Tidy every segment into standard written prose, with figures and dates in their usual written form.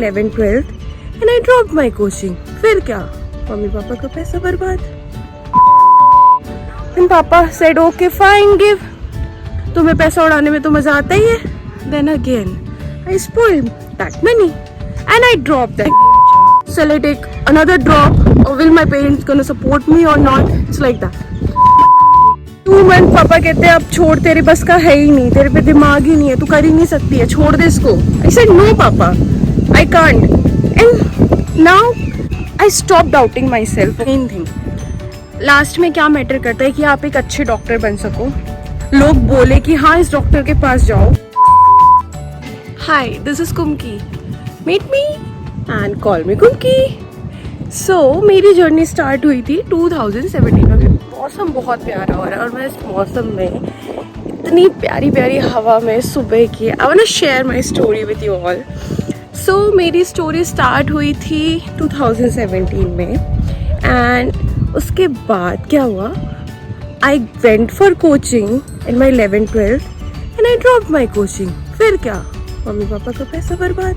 11th 12th and I dropped my coaching. फिर क्या? Mummy papa का पैसा बर्बाद. And Papa said, okay fine, give. तुम्हें पैसा उड़ाने में तो मजा आता ही है. Then again, I spoiled that money and I dropped that. Shall I take another drop or will my parents gonna support me or not? It's like that. 2 months पापा कहते हैं अब छोड़, तेरे बस का है ही नहीं, तेरे पे दिमाग ही नहीं है, तू कर ही नहीं सकती है, छोड़ दे इसको. I said no पापा, I can't. And now I stopped doubting myself. Main thing. Last में क्या मैटर करता है कि आप एक अच्छे डॉक्टर बन सको, लोग बोले कि हाँ इस डॉक्टर के पास जाओ. Hi, this is Kumki, meet me and call me Kumki. So मेरी जर्नी स्टार्ट हुई थी 2017 में. मौसम बहुत प्यारा हो रहा है और मैं इस मौसम में इतनी प्यारी प्यारी हवा में सुबह की, I want to share my story with you all. So मेरी स्टोरी स्टार्ट हुई थी 2017 में एंड उसके बाद क्या हुआ, I went for coaching in my 11th 12th and I drop my coaching. फिर क्या? मम्मी पापा का पैसा बर्बाद.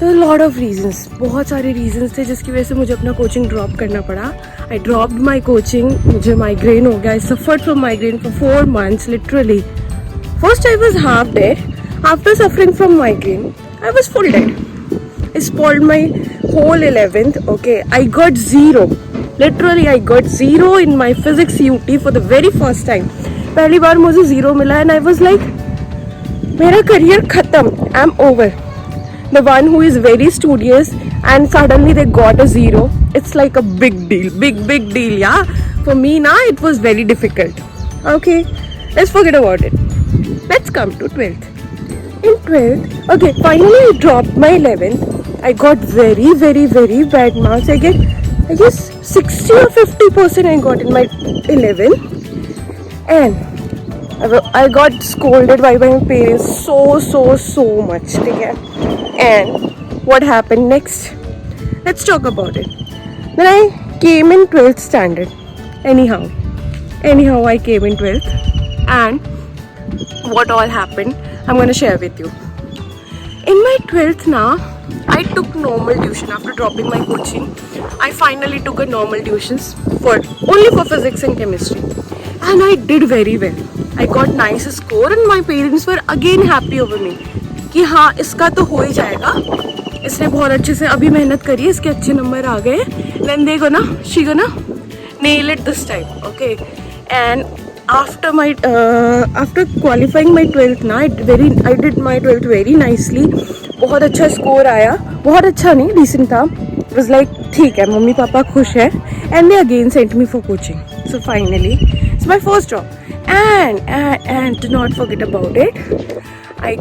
लॉट ऑफ रीजंस, बहुत सारे रीजंस थे जिसकी वजह से मुझे अपना कोचिंग ड्रॉप करना पड़ा. I dropped my coaching. मुझे माइग्रेन हो गया. I suffered from migraine for 4 months literally. First I was half dead. After suffering from migraine I was full dead. I spoiled my whole 11th. Okay, I got 0. Literally, I got 0 in my physics UT for the very first time. पहली बार मुझे 0 मिला and I was like, मेरा career खत्म. I'm over. The one who is very studious and suddenly they got a 0. It's like a big deal. Big deal, yeah. For me now, it was very difficult. Okay, let's forget about it. Let's come to 12th. In 12th, okay, finally I dropped my 11th. I got very bad marks. I guess 60 or 50% I got in my 11th. And I got scolded by my parents so much. Okay? And what happened next? Let's talk about it. Then I came in 12th standard. Anyhow I came in 12th. And what all happened, I'm going to share with you. In my 12th now, I took normal tuition after dropping my coaching. I finally took a normal tuitions only for physics and chemistry. And I did very well. I got nice score and my parents were again happy over me. कि हाँ इसका तो हो ही जाएगा, इसने बहुत अच्छे से अभी मेहनत करी है, इसके अच्छे नंबर आ गए. Then they she gonna nail it this time. Okay. And after qualifying my 12th ना, I did my 12th very nicely. बहुत अच्छा स्कोर आया. बहुत अच्छा नहीं, डिसेंट था. It was like ठीक है, मम्मी पापा खुश है. And they again sent me for coaching. So finally, it's my first job. And do not forget about it. I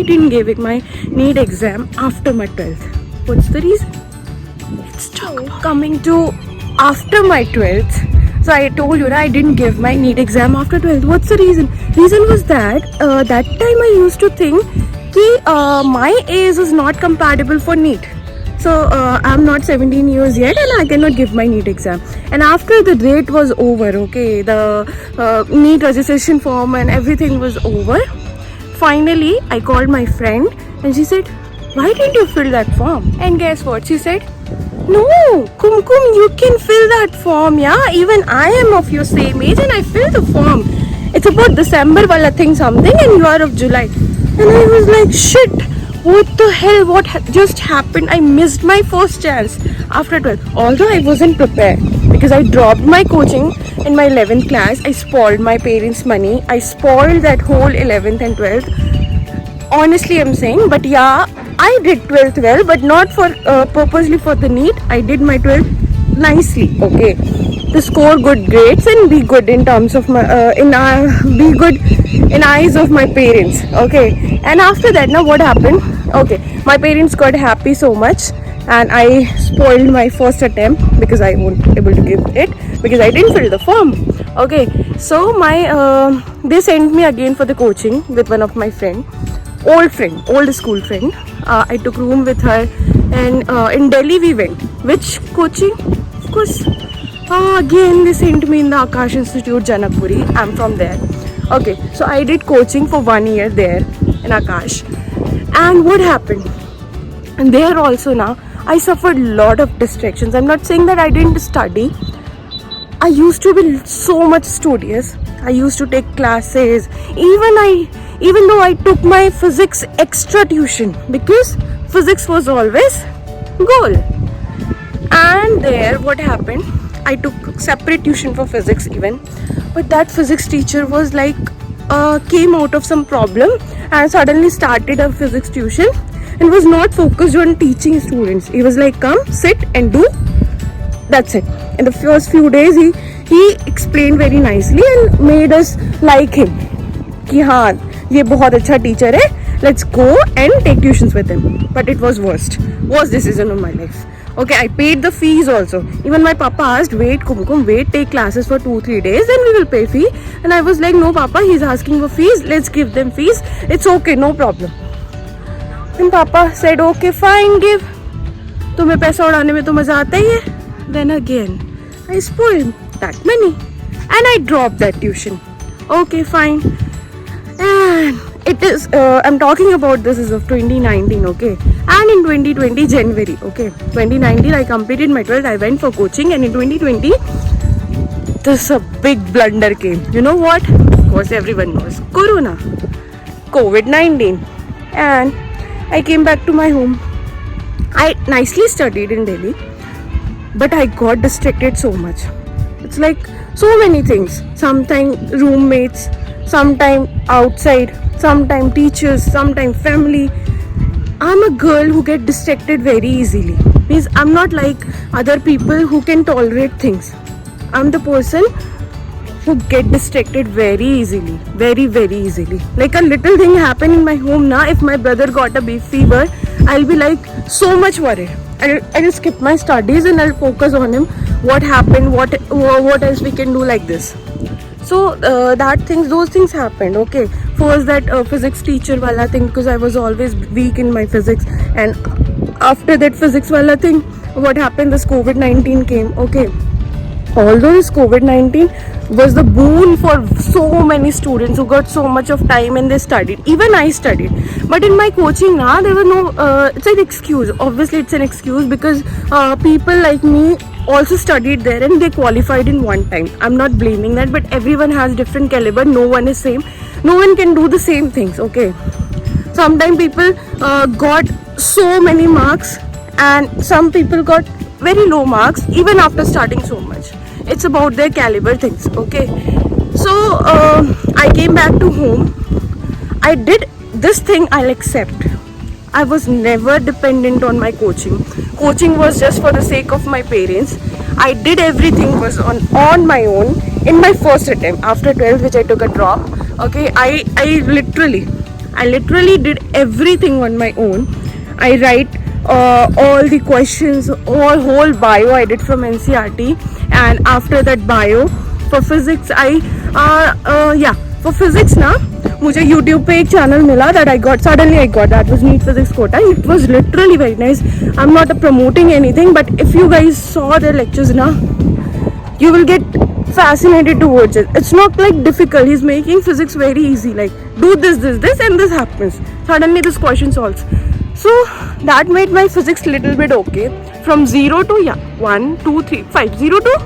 didn't give it my NEET exam after my 12th. What's the reason? Let's talk about coming to after my 12th. So I told you that I didn't give my NEET exam after 12th. What's the reason? Reason was that that time I used to think that my age is not compatible for NEET. So I'm not 17 years yet and I cannot give my NEET exam. And after the date was over, okay, the NEET registration form and everything was over. Finally, I called my friend and she said, why didn't you fill that form? And guess what? She said, no, Kumkum, you can fill that form, yeah. Even I am of your same age and I filled the form. It's about December wala thing something and you are of July. And I was like, shit, what the hell, what just happened? I missed my first chance after 12th. Although I wasn't prepared because I dropped my coaching in my 11th class. I spoiled my parents' money. I spoiled that whole 11th and 12th. Honestly, I'm saying, but yeah, I did 12th well, but not for purposely for the NEET. I did my 12th nicely, okay. To score good grades and be good in terms of my be good in eyes of my parents, okay. And after that, now what happened? Okay, my parents got happy so much, and I spoiled my first attempt because I wasn't able to give it because I didn't fill the form, okay. So my they sent me again for the coaching with one of my old school friend. I took room with her, and in Delhi we went. Which coaching? Of course, again they sent me in the Akash Institute, Janakpuri. I'm from there. Okay, so I did coaching for 1 year there. and Akash. And what happened? And there also now I suffered lot of distractions. I'm not saying that I didn't study. I used to be so much studious. I used to take classes. Even though I took my physics extra tuition, because physics was always goal. And there what happened, I took separate tuition for physics even, but that physics teacher was like came out of some problem and suddenly started a physics tuition and was not focused on teaching students. He was like, come sit and do, that's it. In the first few days he explained very nicely and made us like him कि हाँ ये बहुत अच्छा teacher है, let's go and take tuitions with him. But it was worst decision of my life. Okay, I paid the fees also. Even my papa asked, wait Kumkum, wait, take classes for 2-3 days then we will pay fee. And I was like, no papa, he's asking for fees, let's give them fees, it's okay, no problem. And papa said, okay fine, give. तुम्हें पैसा उड़ाने में तो मजा आता ही है. Then again I spoiled that money and I dropped that tuition. Okay fine. And it is I'm talking about this is of 2019, okay, and in 2020 January, okay, 2019 I completed my 12th, I went for coaching, and in 2020 this a big blunder came. You know what? Of course everyone knows, Corona, COVID-19. And I came back to my home. I nicely studied in Delhi, but I got distracted so much. It's like so many things, sometimes roommates, sometime outside, sometime teachers, sometime family. I'm a girl who get distracted very easily. Means I'm not like other people who can tolerate things. I'm the person who get distracted very easily, very easily. Like a little thing happen in my home now, if my brother got a beef fever, I'll be like so much worried. I'll skip my studies and I'll focus on him. What happened? What else we can do like this? So those things happened. Okay, first that physics teacher wala thing, because I was always weak in my physics, and after that physics wala thing, what happened? This COVID-19 came. Okay, although this COVID-19 was the boon for so many students who got so much of time and they studied. Even I studied, but in my coaching now there were no. It's an excuse. Obviously, it's an excuse because people like me also studied there and they qualified in one time. I'm not blaming that, but everyone has different caliber. No one is same. No one can do the same things. Okay. Sometimes people got so many marks, and some people got very low marks even after starting so much. It's about their caliber things. Okay. So I came back to home. I did this thing, I'll accept. I was never dependent on my coaching. Coaching was just for the sake of my parents. I did everything was on my own in my first attempt after 12th, which I took a drop. Okay, I literally did everything on my own. I write all the questions, whole bio I did from NCRT, and after that bio for physics for physics ना मुझे YouTube पे एक channel मिला that I got that was Neet physics quota. It was literally very nice. I'm not promoting anything, but if you guys saw their lectures ना, you will get fascinated to watch it. It's not like difficult. He's making physics very easy. Like do this and this happens. Suddenly this question solves. So that made my physics little bit okay. From 0 to 1, 2, 3, 5. 0 to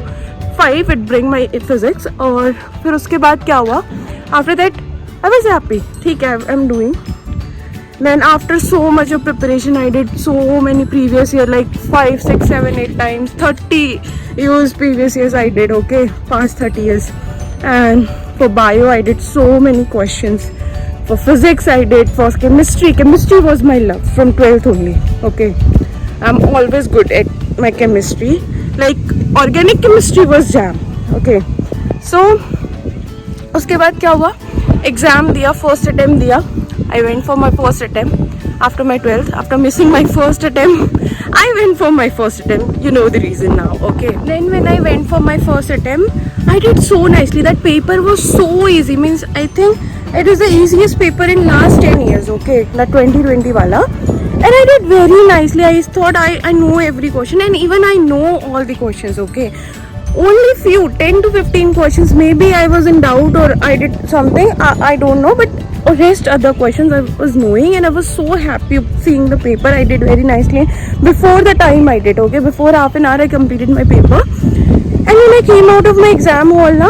5 it bring my physics. और फिर उसके बाद क्या हुआ? After that I was happy. ठीक है, I'm doing. Then after so much of preparation, I did so many previous year, like 5, 6, 7, 8 times. 30 years previous years I did. Okay, past 30 years. And for bio I did so many questions. For physics I did. For chemistry was my love from 12th only. Okay, I'm always good at my chemistry. Like organic chemistry was jam. Okay, so उसके बाद क्या हुआ? Exam दिया, first attempt दिया. I went for my first attempt after my 12th. After missing my first attempt, I went for my first attempt. You know the reason now, okay? Then when I went for my first attempt, I did so nicely. That paper was so easy. Means I think it is the easiest paper in last 10 years, okay? That 2020 wala. And I did very nicely. I thought I know every question, and even I know all the questions, okay? only few 10 to 15 questions. Maybe I was in doubt or I did something. I don't know, but rest other questions I was knowing, and I was so happy seeing the paper. I did very nicely before the time I did. Okay, before half an hour I completed my paper, and when I came out of my exam hall,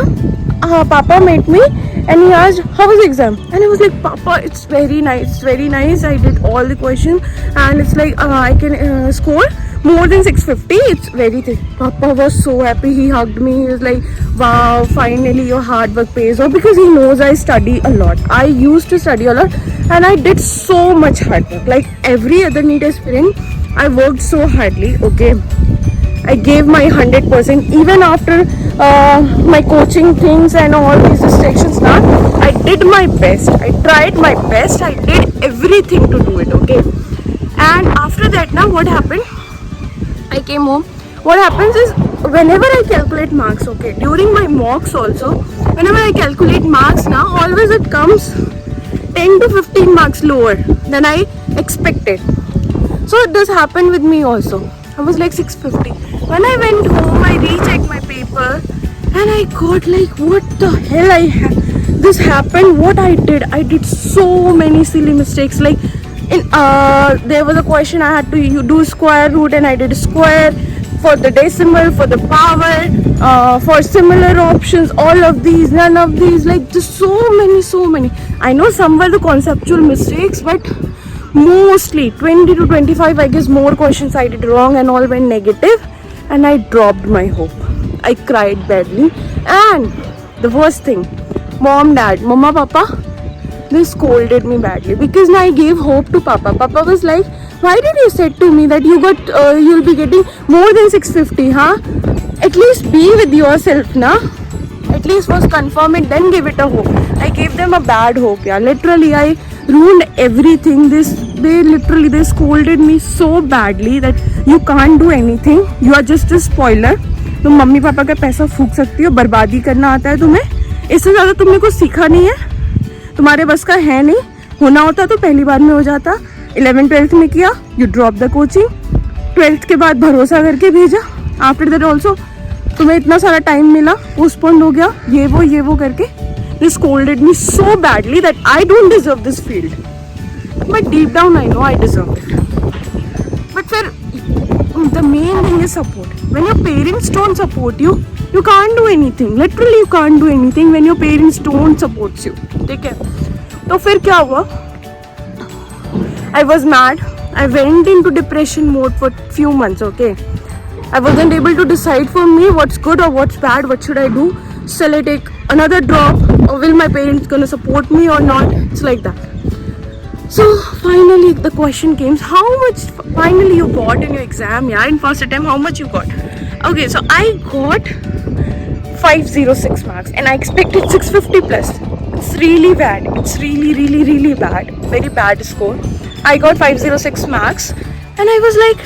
Papa met me and he asked, "How was the exam?" And I was like, "Papa, it's very nice. It's very nice. I did all the questions, and it's like I can score more than 650. It's very thick." Papa was so happy. He hugged me. He was like, "Wow, finally your hard work pays off," because he knows I study a lot. I used to study a lot, and I did so much hard work. Like every other NEET aspirant, I worked so hardly. Okay, I gave my 100%. Even after my coaching things and all these restrictions now, I did my best. I tried my best. I did everything to do it. Okay, and after that now what happened? I came home. What happens is, whenever I calculate marks, okay, during my mocks also, whenever I calculate marks now, always it comes 10 to 15 marks lower than I expected. So this happened with me also. I was like 650. When I went home, I rechecked my paper and I got like, what the hell this happened? What I did so many silly mistakes. Like there was a question I had to do square root, and I did square for the decimal, for the power, for similar options, all of these, none of these, like just so many. I know some were the conceptual mistakes, but mostly 20 to 25, I guess, more questions I did wrong and all went negative, and I dropped my hope. I cried badly, and the worst thing, Mama, Papa, they scolded me badly because now I gave hope to Papa. Papa was like, "Why did you say to me that you'll be getting more than 650, huh? At least be with yourself, na? At least first confirm it, then give it a hope." I gave them a bad hope, yeah. Literally, I ruined everything. They scolded me so badly that you can't do anything. You are just a spoiler. तुम mummy papa का पैसा फूक सकती हो, बर्बादी करना आता है तुम्हें, इससे ज़्यादा तुमने कुछ सीखा नहीं है, तुम्हारे बस का है नहीं, होना होता तो पहली बार में हो जाता। 11th-12th में किया, you drop the coaching, 12th के बाद भरोसा करके भेजा, आफ्टर दैट ऑल्सो तुम्हें इतना सारा टाइम मिला, पोस्टपोन्ड हो गया, ये वो करके they scolded me so badly that I don't deserve this field, but deep down I know I deserve it. But the main thing is support. When your parents don't support you, you can't do anything. Literally you can't do anything when your parents don't support you. ठीक है? तो फिर क्या हुआ? I was mad. I went into depression mode for few months. Okay, I wasn't able to decide for me what's good or what's bad. What should I do? Shall I take another drop, or will my parents gonna support me or not? It's like that. So finally the question came, how much finally you got in your exam? Yeah, in first attempt, how much you got? Okay, so I got 506 marks and I expected 650 plus. It's really bad. It's really bad. Very bad score. I got 506 marks and I was like,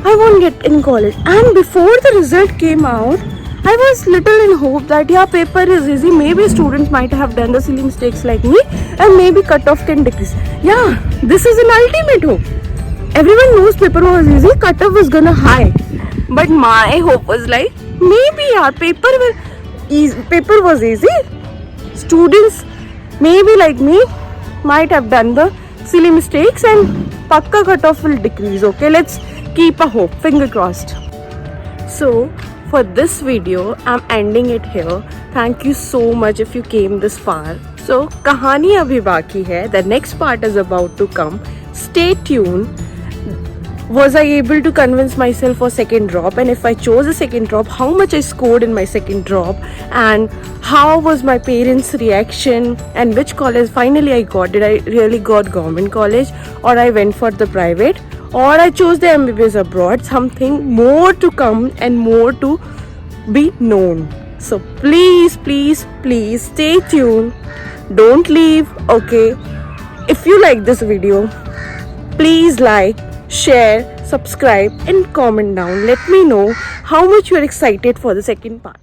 I won't get in college. And before the result came out, I was little in hope that yeah, paper is easy. Maybe students might have done the silly mistakes like me, and maybe cutoff can decrease. Yeah, this is an ultimate hope. Everyone knows paper was easy, cutoff was gonna high. But my hope was like, maybe yeah, paper was easy. Students, maybe like me, might have done the silly mistakes and pakka cutoff will decrease. Okay, let's keep a hope. Finger crossed. So for this video, I'm ending it here. Thank you so much if you came this far. So, kahani abhi baki hai. The next part is about to come. Stay tuned. Was I able to convince myself for second drop? And if I chose a second drop, how much I scored in my second drop? And how was my parents' reaction? And which college finally I got? Did I really got government college? Or I went for the private? Or I chose the MBBS abroad? Something more to come and more to be known. So please stay tuned. Don't leave. Okay, if you like this video, please like, share, subscribe and comment down. Let me know how much you are excited for the second part.